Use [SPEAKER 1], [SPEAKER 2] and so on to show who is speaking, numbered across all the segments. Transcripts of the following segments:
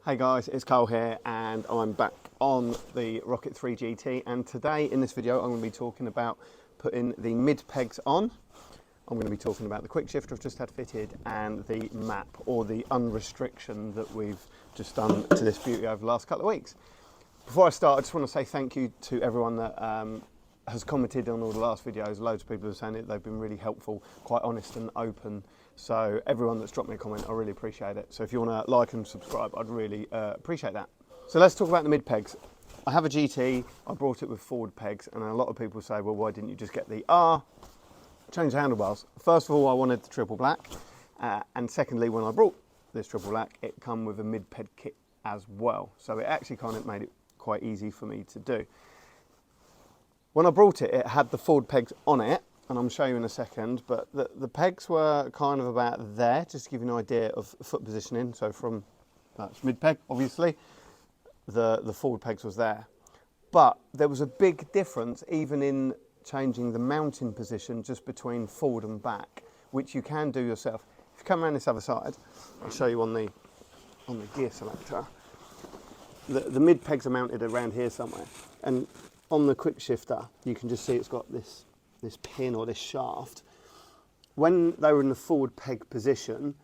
[SPEAKER 1] Hey guys, it's Carl here and I'm back on the Rocket 3 GT, and today in this video I'm going to be talking about putting the mid pegs on. I'm going to be talking about the quick shifter I've just had fitted and the map, or the unrestriction that we've just done to this beauty over the last couple of weeks. Before I start, I just want to say thank you to everyone that has commented on all the last videos. Loads of people have saying it, they've been really helpful, quite honest and open. So everyone that's dropped me a comment, I really appreciate it. So if you want to like and subscribe, I'd really appreciate that. So let's talk about the mid pegs. I have a GT, I brought it with forward pegs, and a lot of people say, well, why didn't you just get the change the handlebars? First of all, I wanted the triple black, and secondly, when I brought this triple black, it come with a mid peg kit as well. So it actually kind of made it quite easy for me to do. When I brought it, it had the forward pegs on it, and I'm showing you in a second, but the pegs were kind of about there, just to give you an idea of foot positioning. So from that's mid peg, obviously, the forward pegs was there. But there was a big difference even in changing the mounting position just between forward and back, which you can do yourself. If you come around this other side, I'll show you on the gear selector. The mid pegs are mounted around here somewhere, and on the quick shifter you can just see it's got this pin or this shaft. When they were in the forward peg position,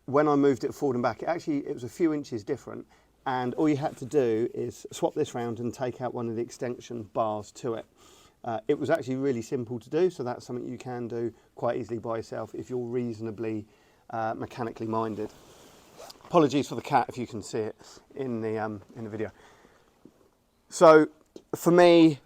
[SPEAKER 1] when I moved it forward and back, it was a few inches different, and all you had to do is swap this round and take out one of the extension bars to it. It was actually really simple to do, so that's something you can do quite easily by yourself if you're reasonably mechanically minded. Apologies for the cat if you can see it in the video. So for me,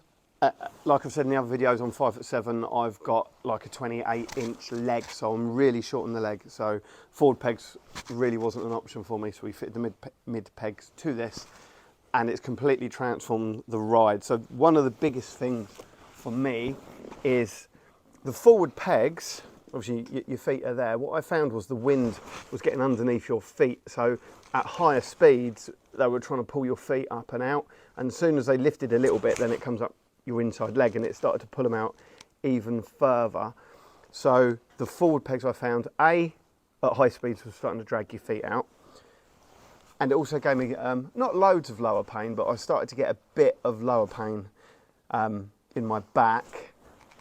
[SPEAKER 1] like I've said in the other videos, I'm 5'7", I've got like a 28-inch leg, so I'm really short on the leg, so forward pegs really wasn't an option for me, so we fitted the mid pegs to this, and it's completely transformed the ride. So one of the biggest things for me is the forward pegs. Obviously your feet are there. What I found was the wind was getting underneath your feet, so at higher speeds they were trying to pull your feet up and out, and as soon as they lifted a little bit, then it comes up your inside leg and it started to pull them out even further. So the forward pegs, I found, at high speeds was starting to drag your feet out, and it also gave me not loads of lower pain, but I started to get a bit of lower pain in my back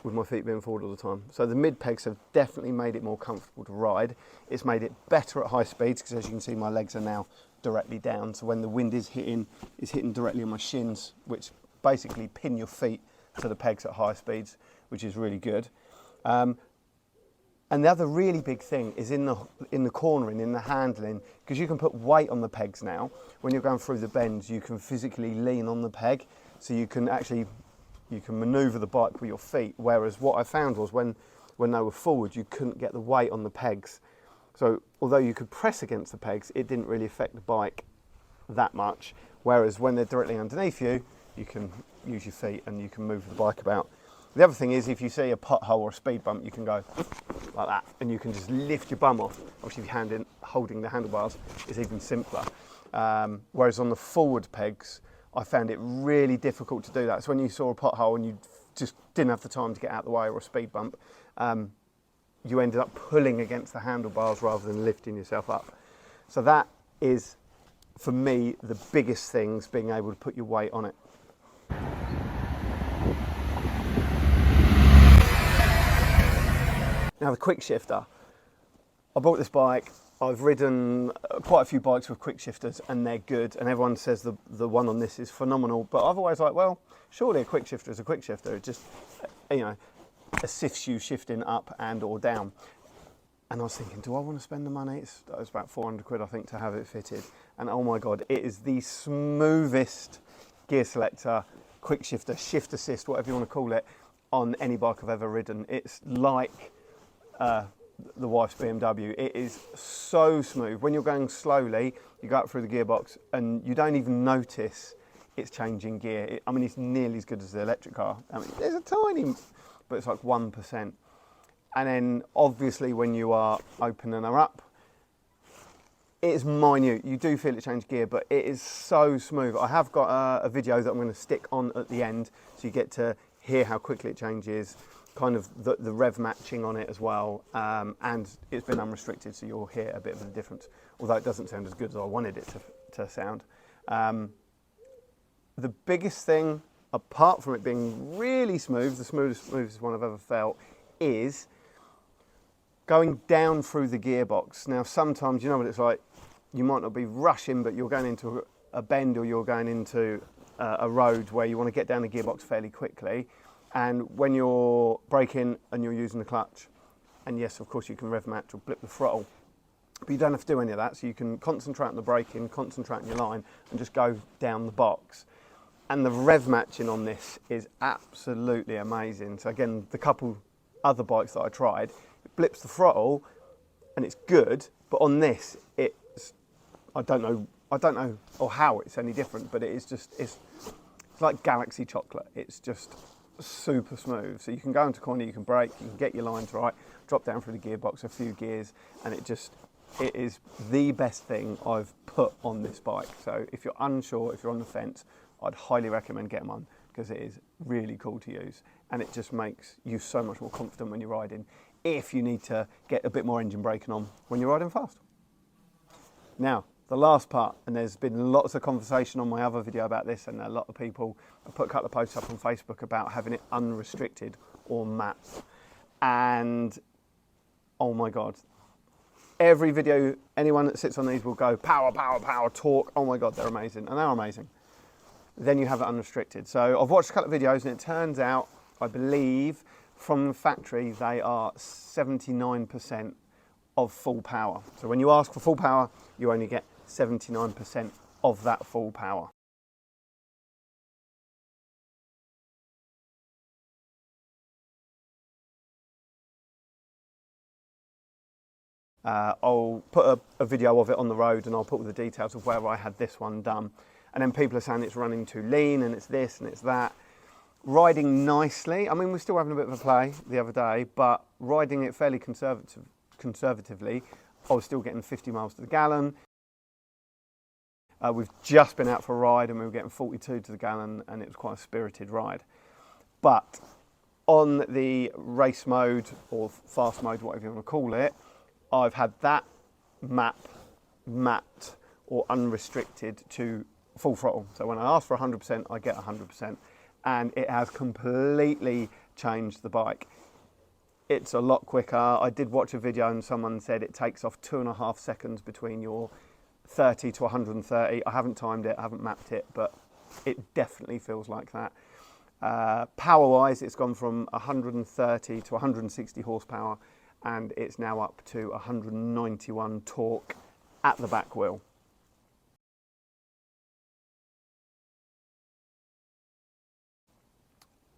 [SPEAKER 1] with my feet being forward all the time. So the mid pegs have definitely made it more comfortable to ride. It's made it better at high speeds, because as you can see, my legs are now directly down, so when the wind is hitting, it's hitting directly on my shins, which basically pin your feet to the pegs at high speeds, which is really good. And the other really big thing is in the cornering, in the handling, because you can put weight on the pegs now. When you're going through the bends, you can physically lean on the peg, so you can manoeuvre the bike with your feet, whereas what I found was when they were forward, you couldn't get the weight on the pegs. So although you could press against the pegs, it didn't really affect the bike that much, whereas when they're directly underneath you, you can use your feet and you can move the bike about. The other thing is, if you see a pothole or a speed bump, you can go like that, and you can just lift your bum off. Obviously, if you're holding the handlebars, it's even simpler. Whereas on the forward pegs, I found it really difficult to do that. So when you saw a pothole and you just didn't have the time to get out of the way, or a speed bump, you ended up pulling against the handlebars rather than lifting yourself up. So that is, for me, the biggest things, being able to put your weight on it. Now the quick shifter. I bought this bike, I've ridden quite a few bikes with quick shifters and they're good, and everyone says the one on this is phenomenal, but I've always like, well, surely a quick shifter is a quick shifter. It just, assists you shifting up and or down. And I was thinking, do I want to spend the money? It was about 400 quid, I think, to have it fitted. And oh my God, it is the smoothest gear selector, quick shifter, shift assist, whatever you want to call it, on any bike I've ever ridden. It's like the wife's BMW. It is so smooth. When you're going slowly, you go up through the gearbox and you don't even notice it's changing gear. It's nearly as good as the electric car. There's a tiny, but it's like 1%. And then obviously when you are opening her up, it's minute. You do feel it change gear, but it is so smooth. I have got a video that I'm going to stick on at the end, so you get to hear how quickly it changes. kind of the rev matching on it as well, and it's been unrestricted, so you'll hear a bit of a difference, although it doesn't sound as good as I wanted it to sound. The biggest thing, apart from it being really smooth, the smoothest one I've ever felt, is going down through the gearbox. Now sometimes, you know what it's like, you might not be rushing, but you're going into a bend, or you're going into a road where you want to get down the gearbox fairly quickly, and when you're braking and you're using the clutch, and yes, of course you can rev match or blip the throttle, but you don't have to do any of that, so you can concentrate on the braking, concentrate on your line, and just go down the box. And the rev matching on this is absolutely amazing. So again, the couple other bikes that I tried, it blips the throttle and it's good, but on this, it's, I don't know or how it's any different, but it is just, it's like galaxy chocolate. It's just super smooth. So you can go into corner, you can brake, you can get your lines right, drop down through the gearbox a few gears, and it is the best thing I've put on this bike. So if you're unsure, if you're on the fence, I'd highly recommend getting one, because it is really cool to use, and it just makes you so much more confident when you're riding, if you need to get a bit more engine braking on when you're riding fast. Now, the last part, and there's been lots of conversation on my other video about this, and a lot of people have put a couple of posts up on Facebook about having it unrestricted or mapped. And oh my God, every video, anyone that sits on these will go power, power, power, torque. Oh my God, they're amazing, and they're amazing. Then you have it unrestricted. So I've watched a couple of videos, and it turns out, I believe, from the factory, they are 79% of full power. So when you ask for full power, you only get 79% of that full power. I'll put a video of it on the road, and I'll put all the details of where I had this one done. And then people are saying it's running too lean, and it's this and it's that. Riding nicely, I mean, we're still having a bit of a play the other day, but riding it fairly conservatively, I was still getting 50 miles to the gallon. We've just been out for a ride, and we were getting 42 to the gallon, and it was quite a spirited ride. But on the race mode, or fast mode, whatever you want to call it, I've had that mapped or unrestricted to full throttle. So when I ask for 100%, I get 100%, and it has completely changed the bike. It's a lot quicker. I did watch a video, and someone said it takes off 2.5 seconds between your 30 to 130. I haven't timed it, I haven't mapped it, but it definitely feels like that. Power-wise, it's gone from 130 to 160 horsepower, and it's now up to 191 torque at the back wheel.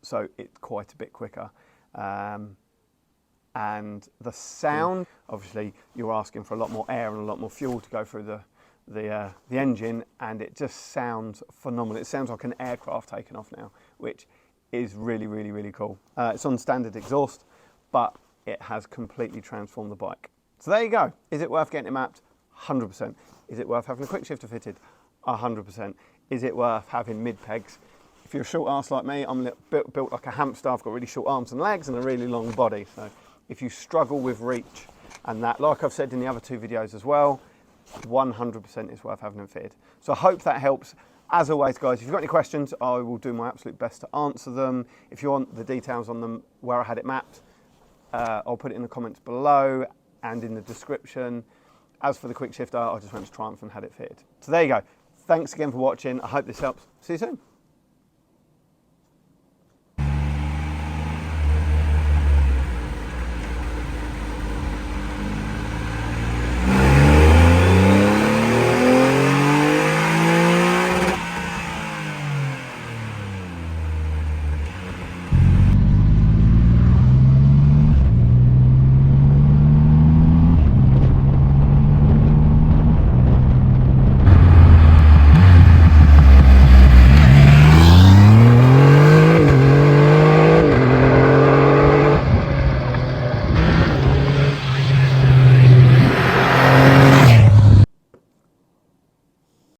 [SPEAKER 1] So it's quite a bit quicker. And the sound, obviously you're asking for a lot more air and a lot more fuel to go through the engine, and it just sounds phenomenal. It sounds like an aircraft taking off now, which is really, really, really cool. It's on standard exhaust, but it has completely transformed the bike. So there you go. Is it worth getting it mapped? 100%. Is it worth having a quick shifter fitted? 100%. Is it worth having mid pegs? If you're a short ass like me, I'm built like a hamster. I've got really short arms and legs and a really long body. So if you struggle with reach and that, like I've said in the other two videos as well, 100% is worth having them fitted. So I hope that helps. As always, guys, if you've got any questions, I will do my absolute best to answer them. If you want the details on them, where I had it mapped, I'll put it in the comments below and in the description. As for the quick shifter, I just went to Triumph and had it fitted. So there you go. Thanks again for watching. I hope this helps. See you soon.